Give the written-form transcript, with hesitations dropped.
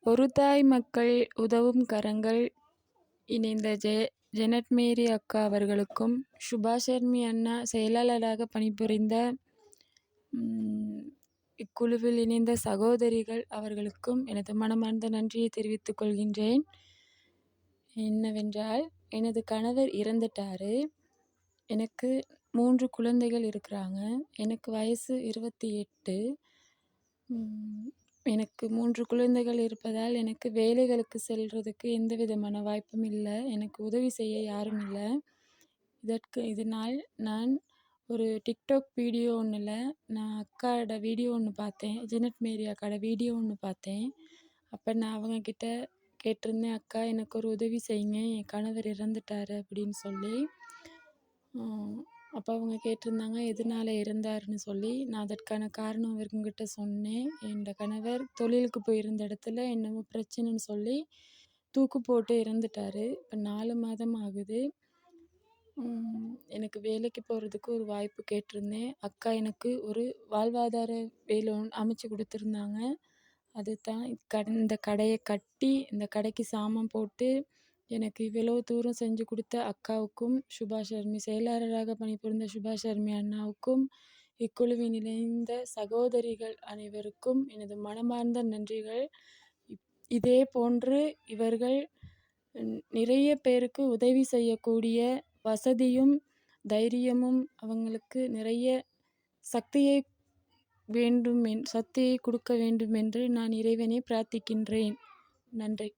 ஒரு தாய் மக்கள் உதவும் கரங்கள் இணைந்த ஜெனட் மேரி அக்கா அவர்களுக்கும், சுபா ஷர்மி அண்ணா செயலாளராக பணிபுரிந்த இக்குழுவில் இணைந்த சகோதரிகள் அவர்களுக்கும் எனது மனமார்ந்த நன்றியை தெரிவித்துக் கொள்கின்றேன். என்னவென்றால், எனது கணவர் இறந்துட்டாரு. எனக்கு 3 குழந்தைகள் இருக்கிறாங்க. எனக்கு வயசு 28. எனக்கு 3 குழந்தைகள் இருப்பதால் எனக்கு வேலைகளுக்கு செல்றதுக்கு எந்த விதமான வாய்ப்பும் இல்லை. எனக்கு உதவி செய்ய யாரும் இல்லை. இதனால் நான் ஒரு டிக்டாக் வீடியோ ஒன்றில் நான் அக்காவோட வீடியோ ஒன்று பார்த்தேன். ஜெனட் மேரி அக்காவோட வீடியோ ஒன்று பார்த்தேன். அப்போ நான் அவங்கக்கிட்ட கேட்டிருந்தேன், அக்கா எனக்கு ஒரு உதவி செய்யுங்க, என் கணவர் இறந்துட்டார் அப்படின்னு சொல்லி. அப்போ அவங்க கேட்டிருந்தாங்க எதனால் இறந்தாருன்னு சொல்லி. நான் அதற்கான காரணம் அவங்கக்கிட்ட சொன்னேன். என் கணவர் தொழிலுக்கு போயிருந்த இடத்துல என்னவோ பிரச்சனைன்னு சொல்லி தூக்கு போட்டு இறந்துட்டார். இப்போ 4 மாதம் ஆகுது. எனக்கு வேலைக்கு போகிறதுக்கு ஒரு வாய்ப்பு கேட்டிருந்தேன். அக்கா எனக்கு ஒரு வாழ்வாதார வேலை அமைச்சு கொடுத்துருந்தாங்க. அதுதான் இந்த கடையை கட்டி இந்த கடைக்கு சாமான் போட்டு எனக்கு இவ்வளோ தூரம் செஞ்சு கொடுத்த அக்காவுக்கும், சுபா ஷர்மி செயலாளராக பணிபுரிந்த சுபா ஷர்மி அண்ணாவுக்கும், இக்குழுவின் இணைந்த சகோதரிகள் அனைவருக்கும் எனது மனமார்ந்த நன்றிகள். இதே போன்று இவர்கள் நிறைய பேருக்கு உதவி செய்யக்கூடிய வசதியும் தைரியமும் அவங்களுக்கு நிறைய சக்தியை கொடுக்க வேண்டும் என்று நான் இறைவனை பிரார்த்திக்கின்றேன். நன்றி.